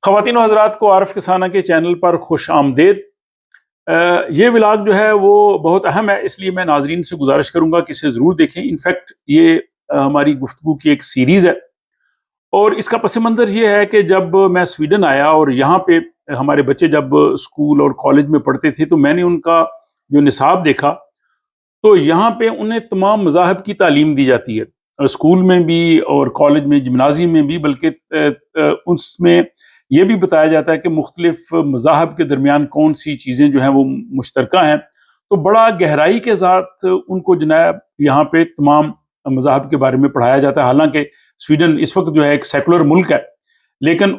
خواتین و حضرات کو عارف کسانہ کے چینل پر خوش آمدید۔ یہ ولاگ جو ہے وہ بہت اہم ہے، اس لیے میں ناظرین سے گزارش کروں گا کہ اسے ضرور دیکھیں۔ انفیکٹ یہ ہماری گفتگو کی ایک سیریز ہے، اور اس کا پس منظر یہ ہے کہ جب میں سویڈن آیا اور یہاں پہ ہمارے بچے جب اسکول اور کالج میں پڑھتے تھے تو میں نے ان کا جو نصاب دیکھا تو یہاں پہ انہیں تمام مذاہب کی تعلیم دی جاتی ہے، اسکول میں بھی اور کالج میں، جمنازیم میں بھی، بلکہ اس میں یہ بھی بتایا جاتا ہے کہ مختلف مذاہب کے درمیان کون سی چیزیں جو ہیں وہ مشترکہ ہیں۔ تو بڑا گہرائی کے ساتھ ان کو جناب یہاں پہ تمام مذاہب کے بارے میں پڑھایا جاتا ہے۔ حالانکہ سویڈن اس وقت جو ہے ایک سیکولر ملک ہے، لیکن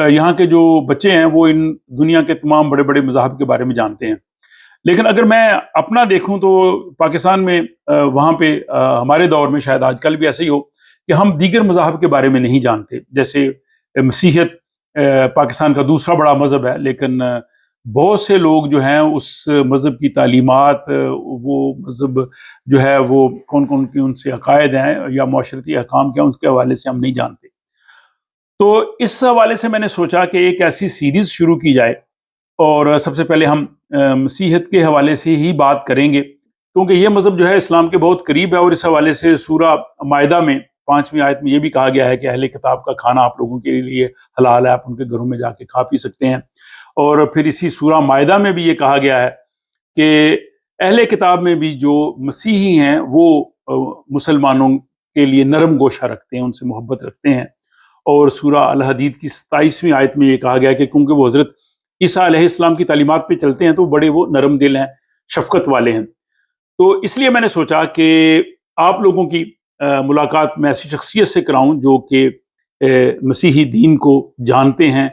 یہاں کے جو بچے ہیں وہ ان دنیا کے تمام بڑے بڑے مذاہب کے بارے میں جانتے ہیں۔ لیکن اگر میں اپنا دیکھوں تو پاکستان میں وہاں پہ ہمارے دور میں شاید آج کل بھی ایسا ہی ہو کہ ہم دیگر مذاہب کے بارے میں نہیں جانتے۔ جیسے مسیحیت پاکستان کا دوسرا بڑا مذہب ہے، لیکن بہت سے لوگ جو ہیں اس مذہب کی تعلیمات، وہ مذہب جو ہے وہ کون کون کے ان سے عقائد ہیں یا معاشرتی احکام کیا، ان کے حوالے سے ہم نہیں جانتے۔ تو اس حوالے سے میں نے سوچا کہ ایک ایسی سیریز شروع کی جائے، اور سب سے پہلے ہم مسیحیت کے حوالے سے ہی بات کریں گے، کیونکہ یہ مذہب جو ہے اسلام کے بہت قریب ہے، اور اس حوالے سے سورہ مائدہ میں 5ویں آیت میں یہ بھی کہا گیا ہے کہ اہل کتاب کا کھانا آپ لوگوں کے لیے حلال ہے، آپ ان کے گھروں میں جا کے کھا پی سکتے ہیں۔ اور پھر اسی سورہ مائدہ میں بھی یہ کہا گیا ہے کہ اہل کتاب میں بھی جو مسیحی ہیں وہ مسلمانوں کے لیے نرم گوشہ رکھتے ہیں، ان سے محبت رکھتے ہیں۔ اور سورہ الحدید کی 27ویں آیت میں یہ کہا گیا کہ کیونکہ وہ حضرت عیسیٰ علیہ السلام کی تعلیمات پہ چلتے ہیں تو بڑے وہ نرم دل ہیں، شفقت والے ہیں۔ تو اس لیے میں نے سوچا کہ آپ لوگوں کی ملاقات میں ایسی شخصیت سے کراؤں جو کہ مسیحی دین کو جانتے ہیں،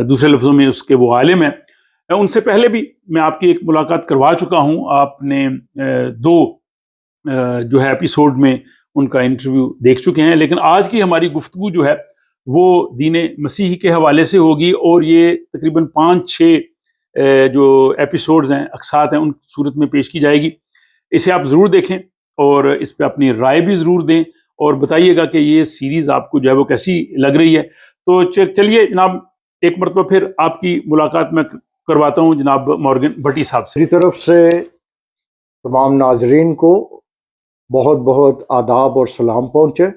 دوسرے لفظوں میں اس کے وہ عالم ہیں۔ ان سے پہلے بھی میں آپ کی ایک ملاقات کروا چکا ہوں، آپ نے 2 جو ہے ایپیسوڈ میں ان کا انٹرویو دیکھ چکے ہیں، لیکن آج کی ہماری گفتگو جو ہے وہ دین مسیحی کے حوالے سے ہوگی، اور یہ تقریباً 5-6 جو ایپیسوڈز ہیں، اقساط ہیں، ان صورت میں پیش کی جائے گی۔ اسے آپ ضرور دیکھیں اور اس پہ اپنی رائے بھی ضرور دیں، اور بتائیے گا کہ یہ سیریز آپ کو جو ہے وہ کیسی لگ رہی ہے۔ تو چلیے جناب، ایک مرتبہ پھر آپ کی ملاقات میں کرواتا ہوں جناب مورگن بھٹی صاحب سے۔ میری طرف سے تمام ناظرین کو بہت بہت آداب اور سلام پہنچے۔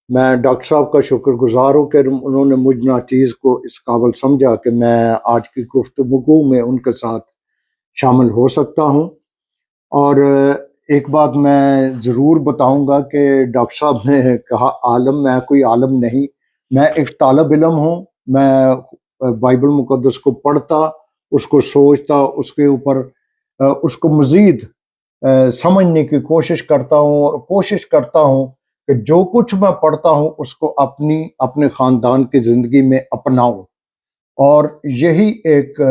میں ڈاکٹر صاحب کا شکر گزار ہوں کہ انہوں نے مجھ ناچیز کو اس قابل سمجھا کہ میں آج کی گفتگو میں ان کے ساتھ شامل ہو سکتا ہوں۔ اور ایک بات میں ضرور بتاؤں گا کہ ڈاکٹر صاحب نے کہا عالم، میں کوئی عالم نہیں، میں ایک طالب علم ہوں۔ میں بائبل مقدس کو پڑھتا، اس کو سوچتا، اس کے اوپر اس کو مزید سمجھنے کی کوشش کرتا ہوں، اور کوشش کرتا ہوں کہ جو کچھ میں پڑھتا ہوں اس کو اپنے خاندان کی زندگی میں اپناؤں، اور یہی ایک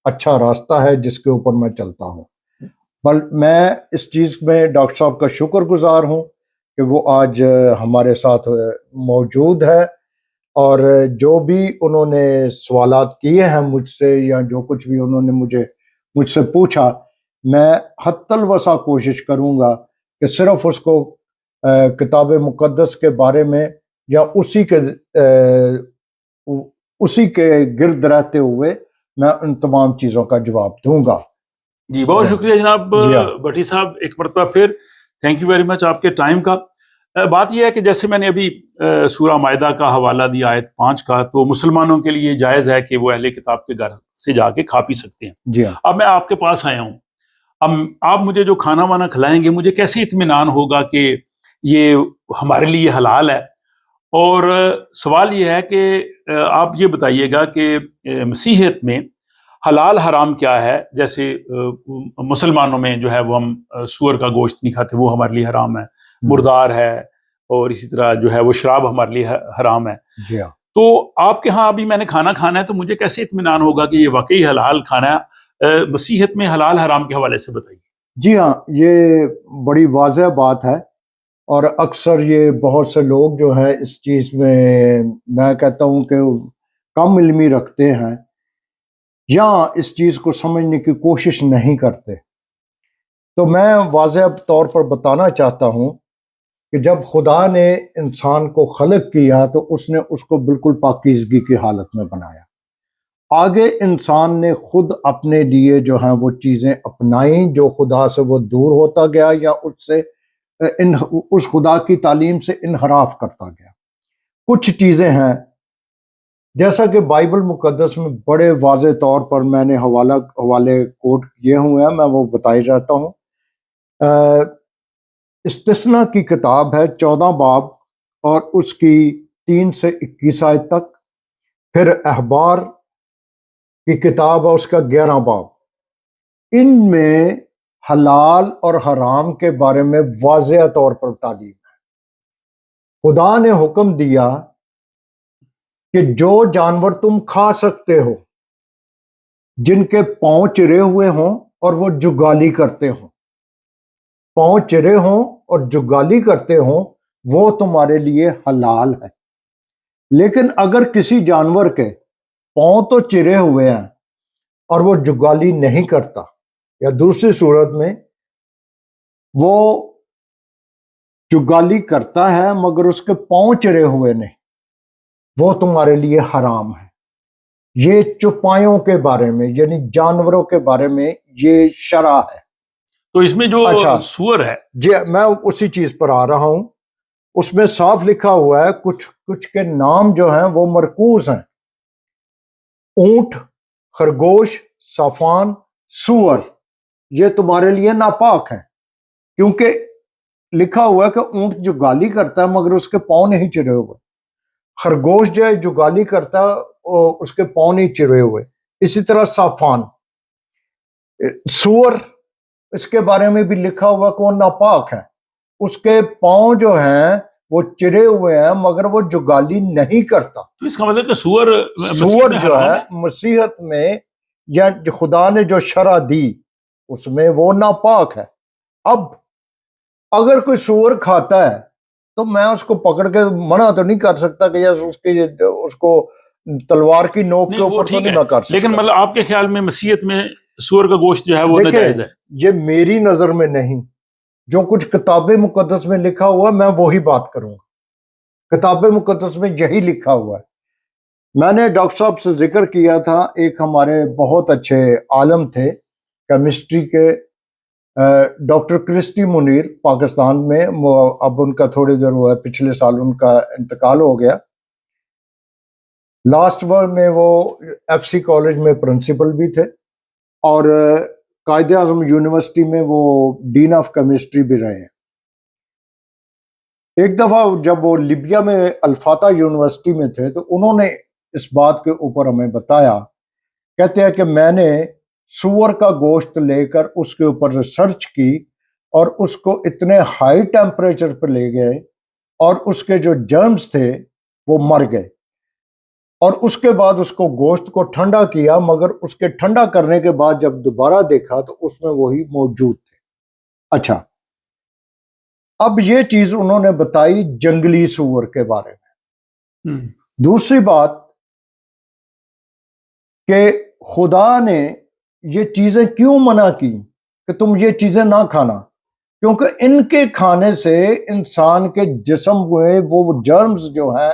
اچھا راستہ ہے جس کے اوپر میں چلتا ہوں۔ بل میں اس چیز میں ڈاکٹر صاحب کا شکر گزار ہوں کہ وہ آج ہمارے ساتھ موجود ہے، اور جو بھی انہوں نے سوالات کیے ہیں مجھ سے، یا جو کچھ بھی انہوں نے مجھ سے پوچھا، میں حتی الوسع کوشش کروں گا کہ صرف اس کو کتاب مقدس کے بارے میں یا اسی کے گرد رہتے ہوئے میں ان تمام چیزوں کا جواب دوں گا۔ جی بہت شکریہ جناب بھٹی صاحب، ایک مرتبہ پھر تھینک یو ویری مچ آپ کے ٹائم کا۔ بات یہ ہے کہ جیسے میں نے ابھی سورہ مائدہ کا حوالہ دیا آیت 5 کا، تو مسلمانوں کے لیے جائز ہے کہ وہ اہل کتاب کے گھر سے جا کے کھا پی سکتے ہیں۔ جی ہاں۔ اب میں آپ کے پاس آیا ہوں، اب آپ مجھے جو کھانا وانا کھلائیں گے مجھے کیسے اطمینان ہوگا کہ یہ ہمارے لیے حلال ہے؟ اور سوال یہ ہے کہ آپ یہ بتائیے گا کہ مسیحیت میں حلال حرام کیا ہے؟ جیسے مسلمانوں میں جو ہے وہ ہم سور کا گوشت نہیں کھاتے، وہ ہمارے لیے حرام ہے، مردار ہے، اور اسی طرح جو ہے وہ شراب ہمارے لیے حرام ہے۔ جی ہاں۔ تو آپ کے ہاں ابھی میں نے کھانا کھانا ہے تو مجھے کیسے اطمینان ہوگا کہ یہ واقعی حلال کھانا ہے؟ مسیحیت میں حلال حرام کے حوالے سے بتائیے۔ جی ہاں، یہ بڑی واضح بات ہے، اور اکثر یہ بہت سے لوگ جو ہے اس چیز میں کہتا ہوں کہ کم علمی رکھتے ہیں، یا اس چیز کو سمجھنے کی کوشش نہیں کرتے۔ تو میں واضح طور پر بتانا چاہتا ہوں کہ جب خدا نے انسان کو خلق کیا تو اس نے اس کو بالکل پاکیزگی کی حالت میں بنایا. آگے انسان نے خود اپنے لیے جو ہیں وہ چیزیں اپنائیں جو خدا سے وہ دور ہوتا گیا یا اس خدا کی تعلیم سے انحراف کرتا گیا. کچھ چیزیں ہیں جیسا کہ بائبل مقدس میں بڑے واضح طور پر میں نے حوالے کوٹ کیے ہوئے ہیں، میں وہ بتائی جاتا ہوں. استثنا کی کتاب ہے 14 باب اور اس کی 3 سے 21 آیت تک. پھر احبار کی کتاب ہے اس کا 11 باب. ان میں حلال اور حرام کے بارے میں واضح طور پر تعلیم ہے. خدا نے حکم دیا کہ جو جانور تم کھا سکتے ہو جن کے پاؤں چرے ہوئے ہوں اور وہ جگالی کرتے ہوں، پاؤں چرے ہوں اور جگالی کرتے ہوں، وہ تمہارے لیے حلال ہے. لیکن اگر کسی جانور کے پاؤں تو چرے ہوئے ہیں اور وہ جگالی نہیں کرتا، یا دوسری صورت میں وہ جگالی کرتا ہے مگر اس کے پاؤں چرے ہوئے نہیں، وہ تمہارے لیے حرام ہے. یہ چوپایوں کے بارے میں یعنی جانوروں کے بارے میں یہ شرع ہے. تو اس میں جو سور ہے، جی میں اسی چیز پر آ رہا ہوں. اس میں صاف لکھا ہوا ہے کچھ کے نام جو ہیں وہ مرکوز ہیں. اونٹ، خرگوش، صافان، سور، یہ تمہارے لیے ناپاک ہیں، کیونکہ لکھا ہوا ہے کہ اونٹ جو گالی کرتا ہے مگر اس کے پاؤں نہیں چرے ہوئے. خرگوش جو ہے جو گالی کرتا ہے اس کے پاؤں نہیں چرے ہوئے. اسی طرح صافان. سور، اس کے بارے میں بھی لکھا ہوا کہ وہ ناپاک ہے، اس کے پاؤں جو ہیں وہ چرے ہوئے ہیں مگر وہ جگالی نہیں کرتا. تو اس کا مطلب کہ سور جو ہے مسیحت میں یا خدا نے جو شرع دی اس میں وہ ناپاک ہے. اب اگر کوئی سور کھاتا ہے تو میں اس کو پکڑ کے منع تو نہیں کر سکتا کہ اس کو تلوار کی نوک کے اوپر تو نہیں نہ کر سکتا. لیکن مطلب آپ کے خیال میں مسیحیت میں سور کا گوشت جو ہے وہ ناجائز ہے؟ یہ میری نظر میں نہیں، جو کچھ کتاب مقدس میں لکھا ہوا میں وہی بات کروں گا. کتاب مقدس میں یہی لکھا ہوا ہے. میں نے ڈاکٹر صاحب سے ذکر کیا تھا، ایک ہمارے بہت اچھے عالم تھے کیمسٹری کے، ڈاکٹر کرسٹی منیر، پاکستان میں. اب ان کا تھوڑی دیر ہوا ہے، پچھلے سال ان کا انتقال ہو گیا. لاسٹ ورڈ میں وہ ایف سی کالج میں پرنسپل بھی تھے اور قائد اعظم یونیورسٹی میں وہ ڈین آف کیمسٹری بھی رہے ہیں. ایک دفعہ جب وہ لیبیا میں الفاتح یونیورسٹی میں تھے تو انہوں نے اس بات کے اوپر ہمیں بتایا، کہتے ہیں کہ میں نے سور کا گوشت لے کر اس کے اوپر ریسرچ کی اور اس کو اتنے ہائی ٹیمپریچر پہ لے گئے اور اس کے جو جرمز تھے وہ مر گئے، اور اس کے بعد اس کو گوشت کو ٹھنڈا کیا مگر اس کے ٹھنڈا کرنے کے بعد جب دوبارہ دیکھا تو اس میں وہی موجود تھے. اچھا، اب یہ چیز انہوں نے بتائی جنگلی سور کے بارے میں. دوسری بات کہ خدا نے یہ چیزیں کیوں منع کی کہ تم یہ چیزیں نہ کھانا، کیونکہ ان کے کھانے سے انسان کے جسم میں وہ جرمز جو ہیں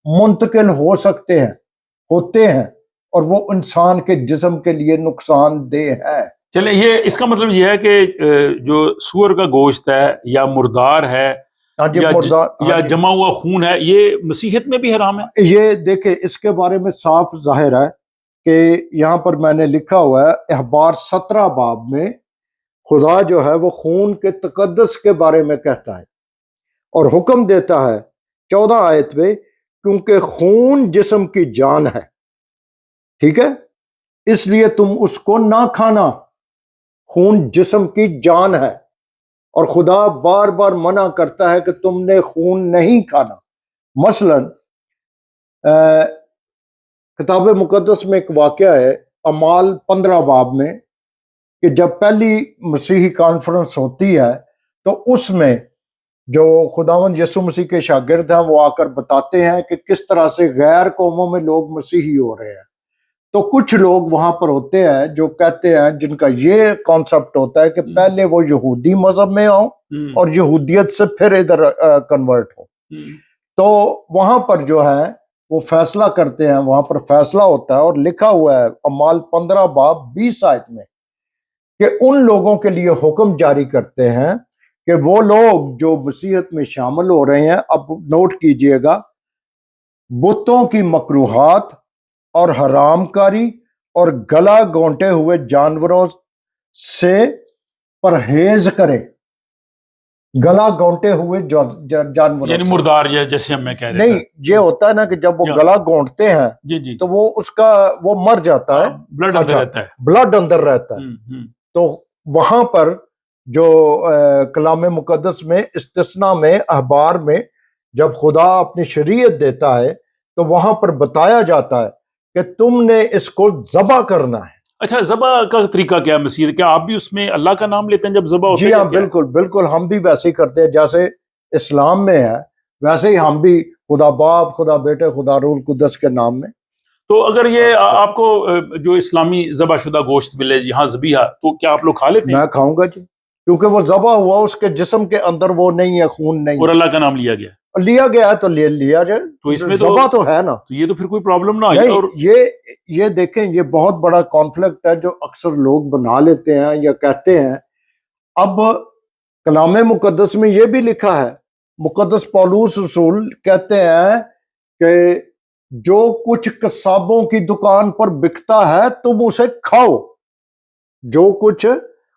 منتقل ہوتے ہیں اور وہ انسان کے جسم کے لیے نقصان دہ ہے. چلیں، یہ اس کا مطلب یہ ہے کہ جو سور کا گوشت ہے یا مردار ہے یا جمع ہوا خون ہے، یہ مسیحیت میں بھی حرام ہے. یہ دیکھیں اس کے بارے میں صاف ظاہر ہے کہ یہاں پر میں نے لکھا ہوا ہے احبار 17 باب میں خدا جو ہے وہ خون کے تقدس کے بارے میں کہتا ہے اور حکم دیتا ہے 14 آیت میں، کیونکہ خون جسم کی جان ہے، ٹھیک ہے، اس لیے تم اس کو نہ کھانا. خون جسم کی جان ہے اور خدا بار بار منع کرتا ہے کہ تم نے خون نہیں کھانا. مثلا کتاب مقدس میں ایک واقعہ ہے اعمال 15 باب میں کہ جب پہلی مسیحی کانفرنس ہوتی ہے تو اس میں جو خداوند یسوع مسیح کے شاگرد ہیں وہ آ کر بتاتے ہیں کہ کس طرح سے غیر قوموں میں لوگ مسیحی ہو رہے ہیں. تو کچھ لوگ وہاں پر ہوتے ہیں جو کہتے ہیں، جن کا یہ کانسیپٹ ہوتا ہے کہ پہلے وہ یہودی مذہب میں آؤ اور یہودیت سے پھر ادھر کنورٹ ہو. تو وہاں پر جو ہے وہ فیصلہ کرتے ہیں، وہاں پر فیصلہ ہوتا ہے اور لکھا ہوا ہے اعمال 15 باب 20 آیت میں کہ ان لوگوں کے لیے حکم جاری کرتے ہیں کہ وہ لوگ جو مسیحیت میں شامل ہو رہے ہیں، اب نوٹ کیجئے گا، بتوں کی مکروہات اور حرام کاری اور گلا گونٹے ہوئے جانوروں سے پرہیز کریں. گلا گونٹے ہوئے جانوروں یعنی مردار جیسے ہم میں کہہ رہے نہیں، یہ ہوتا ہے نا کہ جب وہ گلا گونٹتے ہیں جی تو وہ مر جاتا ہے، بلڈ اندر رہتا ہے، بلڈ اندر رہتا ہے. تو وہاں پر جو کلام مقدس میں استثناء میں احبار میں جب خدا اپنی شریعت دیتا ہے تو وہاں پر بتایا جاتا ہے کہ تم نے اس کو ذبح کرنا ہے. اچھا، ذبح کا طریقہ کیا مسیح؟ کیا آپ بھی اس میں اللہ کا نام لیتے ہیں جب ذبح ہوتا ہے؟ جی ہاں، بالکل بالکل، ہم بھی ویسے ہی کرتے ہیں جیسے اسلام میں ہے، ویسے ہی ہم بھی خدا باپ، خدا بیٹے، خدا روح القدس کے نام میں. تو اگر یہ آپ کو جو اسلامی ذبح شدہ گوشت ملے یہاں ذبیحہ، تو کیا آپ لوگ کھا لیتے ہیں؟ میں کھاؤں گا جی، کیونکہ وہ ذبح ہوا، اس کے جسم کے اندر وہ نہیں ہے، خون نہیں اور اللہ کا نام لیا گیا، لیا گیا ہے تو لیا جائے. تو اس میں ذبح تو ہے نا. تو یہ تو پھر کوئی پرابلم نہ آئی. نہیں، اور یہ دیکھیں، یہ بہت بڑا کانفلکٹ ہے جو اکثر لوگ بنا لیتے ہیں یا کہتے ہیں. اب کلام مقدس میں یہ بھی لکھا ہے، مقدس پولوس رسول کہتے ہیں کہ جو کچھ قصابوں کی دکان پر بکتا ہے تم اسے کھاؤ. جو کچھ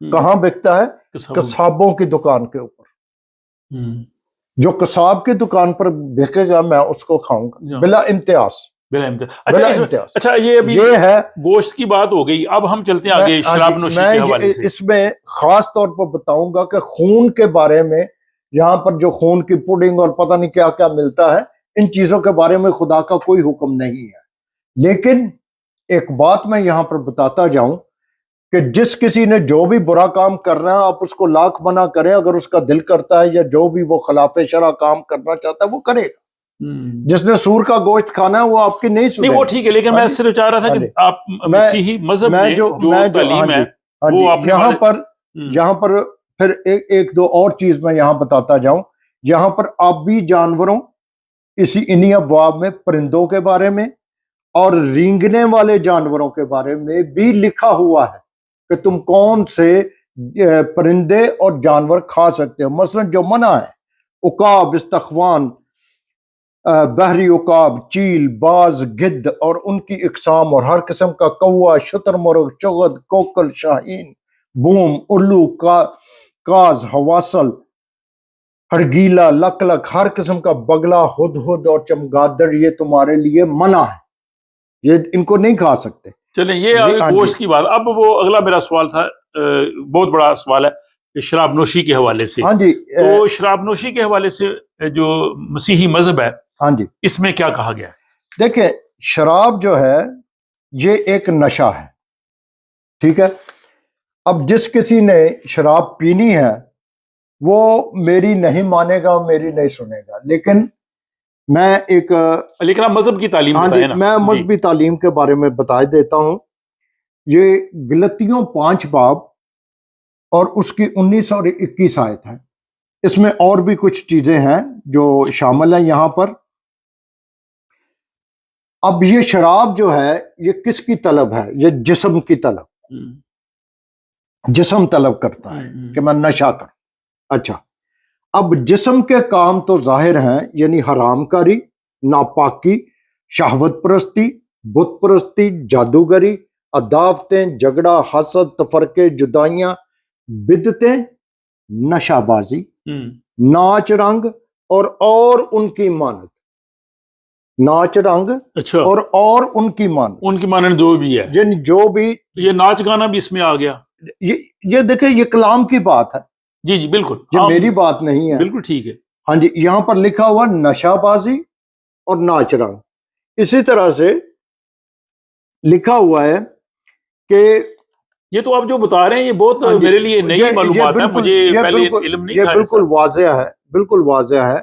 کہاں بکتا ہے؟ قصابوں کی دکان کے اوپر. جو قصاب کی دکان پر بکے گا میں اس کو کھاؤں گا بلا امتیاز. اچھا، یہ ہے گوشت کی بات ہو گئی. اب ہم چلتے ہیں آگے شراب نوشی کے حوالے سے. اس میں خاص طور پر بتاؤں گا کہ خون کے بارے میں، یہاں پر جو خون کی پوڈنگ اور پتہ نہیں کیا کیا ملتا ہے، ان چیزوں کے بارے میں خدا کا کوئی حکم نہیں ہے. لیکن ایک بات میں یہاں پر بتاتا جاؤں کہ جس کسی نے جو بھی برا کام کرنا ہے، آپ اس کو لاکھ منع کریں، اگر اس کا دل کرتا ہے یا جو بھی وہ خلاف شرع کام کرنا چاہتا ہے وہ کرے گا. جس نے سور کا گوشت کھانا ہے وہ آپ کی نہیں سنے. نہیں، وہ ٹھیک ہے، لیکن میں صرف چاہ رہا تھا کہ آپ مسیحی مذہب میں جو تعلیم ہے وہ آپ یہاں پر پھر ایک دو اور چیز میں یہاں بتاتا جاؤں. یہاں پر آبی جانوروں، انہی ابواب میں پرندوں کے بارے میں اور رینگنے والے جانوروں کے بارے میں بھی لکھا ہوا ہے کہ تم کون سے پرندے اور جانور کھا سکتے ہو. مثلا جو منع ہے، عقاب، استخوان، بحری عقاب، چیل، باز، گدھ اور ان کی اقسام، اور ہر قسم کا کوا، شتر مرغ، چغد، کوکل، شاہین، بوم، الو، کاز، حواسل، ہڑگیلا، لک لک، ہر قسم کا بگلا، ہدہد اور چمگادڑ یہ تمہارے لیے منع ہے، یہ ان کو نہیں کھا سکتے. چلیں، یہ گوشت کی بات. اب وہ اگلا میرا سوال تھا، بہت بڑا سوال ہے شراب نوشی کے حوالے سے. ہاں جی، تو شراب نوشی کے حوالے سے جو مسیحی مذہب ہے، ہاں جی، اس میں کیا کہا گیا ہے؟ دیکھیں، شراب جو ہے یہ ایک نشہ ہے، ٹھیک ہے. اب جس کسی نے شراب پینی ہے وہ میری نہیں مانے گا، میری نہیں سنے گا، لیکن میں لیکن آپ مذہب کی تعلیم بتائیں نا. میں مذہبی تعلیم کے بارے میں بتا دیتا ہوں. یہ غلطیوں 5 باب اور اس کی 19 اور 21 آیت ہے. اس میں اور بھی کچھ چیزیں ہیں جو شامل ہیں یہاں پر. اب یہ شراب جو ہے یہ کس کی طلب ہے؟ یہ جسم کی طلب، جسم طلب کرتا ہے کہ میں نشہ کروں. اچھا، اب جسم کے کام تو ظاہر ہیں، یعنی حرام کاری، ناپاکی، شہوت پرستی، بت پرستی، جادوگری، عداوتیں، جھگڑا، حسد، تفرقے، جدائیاں، بدعتیں، نشہ بازی، ناچ رنگ اور ان کی مانند. ناچ رنگ اچھا، اور ان کی مانند جو بھی ہے، یعنی جو بھی یہ ناچ گانا بھی اس میں آ گیا. یہ دیکھیں، یہ کلام کی بات ہے. جی جی بالکل، یہ میری بات نہیں ہے. بالکل ٹھیک ہے. ہاں جی، یہاں پر لکھا ہوا نشہ بازی اور ناچ رنگ. اسی طرح سے لکھا ہوا ہے کہ یہ تو آپ جو بتا رہے ہیں یہ بہت میرے لیے نئی معلومات ہے، مجھے پہلے علم نہیں تھا. یہ بالکل واضح ہے، بالکل واضح ہے.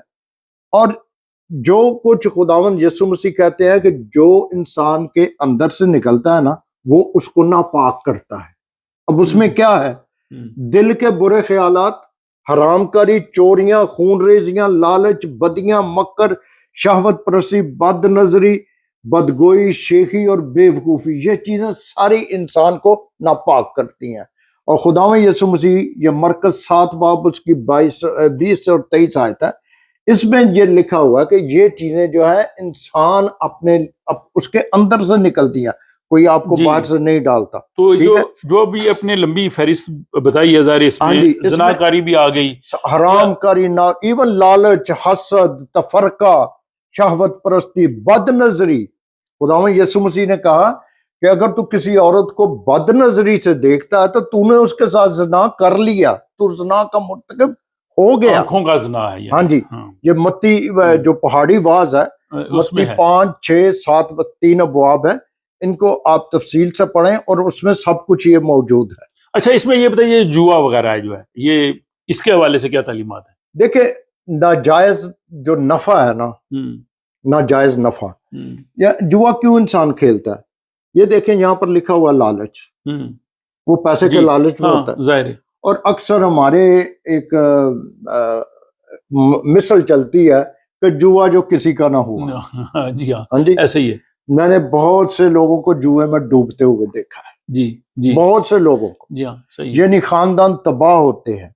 اور جو کچھ خداوند یسوع مسیح کہتے ہیں کہ جو انسان کے اندر سے نکلتا ہے نا وہ اس کو ناپاک کرتا ہے. اب اس میں کیا ہے؟ دل کے برے خیالات، حرام کاری، چوریاں، خون ریزیاں، لالچ، بدیاں، مکر، شہوت پرستی، بد نظری، بدگوئی، شیخی اور بے وقوفی، یہ چیزیں ساری انسان کو ناپاک کرتی ہیں. اور خداوند یسوع مسیح، یہ مرکز 7 باب اس کی 20 اور 23 آیت ہے، اس میں یہ لکھا ہوا ہے کہ یہ چیزیں جو ہے انسان اپنے اس کے اندر سے نکلتی ہیں، کوئی آپ کو باہر سے نہیں ڈالتا. تو جو بھی اپنے لمبی فہرست بتائی ہے ظاہر اس میں زناکاری بھی آ گئی، حرام کاری، ایون لالچ، حسد، تفرقہ، شہوت پرستی، بد نظری. خداوند یسوع مسیح نے کہا کہ اگر تو کسی عورت کو بد نظری سے دیکھتا ہے تو نے اس کے ساتھ زنا کر لیا، تو زنا کا مرتکب ہو گیا. آنکھوں کا زنا ہے. ہاں جی، یہ متی جو پہاڑی واز ہے، متی 5، 6، 7 3 ابواب ہیں، ان کو آپ تفصیل سے پڑھیں اور اس میں سب کچھ یہ موجود ہے. اچھا، اس میں یہ بتائیے جوا وغیرہ ہے جو ہے، یہ اس کے حوالے سے کیا تعلیمات ہیں؟ دیکھیں، ناجائز جو نفع ہے نا، ناجائز نفع، یا جوا کیوں انسان کھیلتا ہے؟ یہ دیکھیں یہاں پر لکھا ہوا لالچ، وہ پیسے کے لالچ میں ہوتا ہے. ظاہر ہے. اور اکثر ہمارے ایک مثل چلتی ہے کہ جوا جو کسی کا نہ ہوا. جی ہاں جی، ایسے ہی ہے. میں نے بہت سے لوگوں کو جوئے میں ڈوبتے ہوئے دیکھا ہے. جی، بہت سے لوگوں کو. جی ہاں، صحیح. یعنی خاندان تباہ ہوتے ہیں.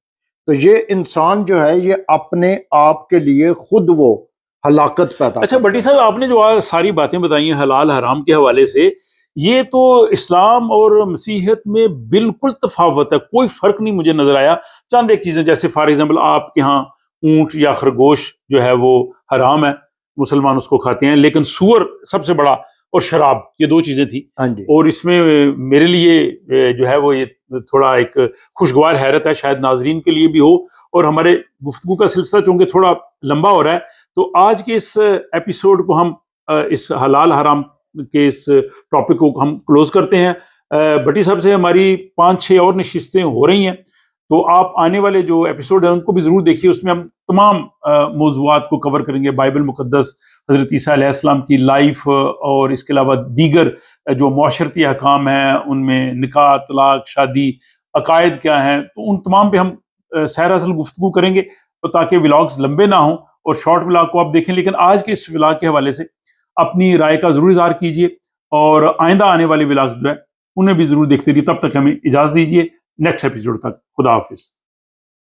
تو یہ انسان جو ہے یہ اپنے آپ کے لیے خود وہ ہلاکت پیدا. اچھا بٹی صاحب، آپ نے جو ساری باتیں بتائی ہیں حلال حرام کے حوالے سے، یہ تو اسلام اور مسیحیت میں بالکل تفاوت ہے، کوئی فرق نہیں مجھے نظر آیا. چند ایک چیزیں، جیسے فار ایگزامپل آپ کے ہاں اونٹ یا خرگوش جو ہے وہ حرام ہے، مسلمان اس کو کھاتے ہیں، لیکن سور سب سے بڑا، اور شراب، یہ 2 چیزیں تھی. اور اس میں میرے لیے جو ہے وہ یہ تھوڑا ایک خوشگوار حیرت ہے، شاید ناظرین کے لیے بھی ہو. اور ہمارے گفتگو کا سلسلہ چونکہ تھوڑا لمبا ہو رہا ہے، تو آج کے اس ایپیسوڈ کو ہم اس حلال حرام کے اس ٹاپک کو ہم کلوز کرتے ہیں. بٹی صاحب سے ہماری 5-6 اور نشستیں ہو رہی ہیں، تو آپ آنے والے جو ایپیسوڈ ہیں ان کو بھی ضرور دیکھیے. اس میں ہم تمام موضوعات کو کور کریں گے، بائبل مقدس، حضرت عیسیٰ علیہ السلام کی لائف، اور اس کے علاوہ دیگر جو معاشرتی احکام ہیں، ان میں نکاح، طلاق، شادی، عقائد کیا ہیں، تو ان تمام پہ ہم سیر اصل گفتگو کریں گے، تاکہ ولاگز لمبے نہ ہوں اور شارٹ ولاگ کو آپ دیکھیں. لیکن آج کے اس ولاگ کے حوالے سے اپنی رائے کا ضرور اظہار کیجیے، اور آئندہ آنے والے ولاگز جو ہے انہیں بھی ضرور دیکھتے رہیے. تب تک ہمیں اجازت دیجیے، نیکسٹ ایپیسوڈ تک، خدا حافظ.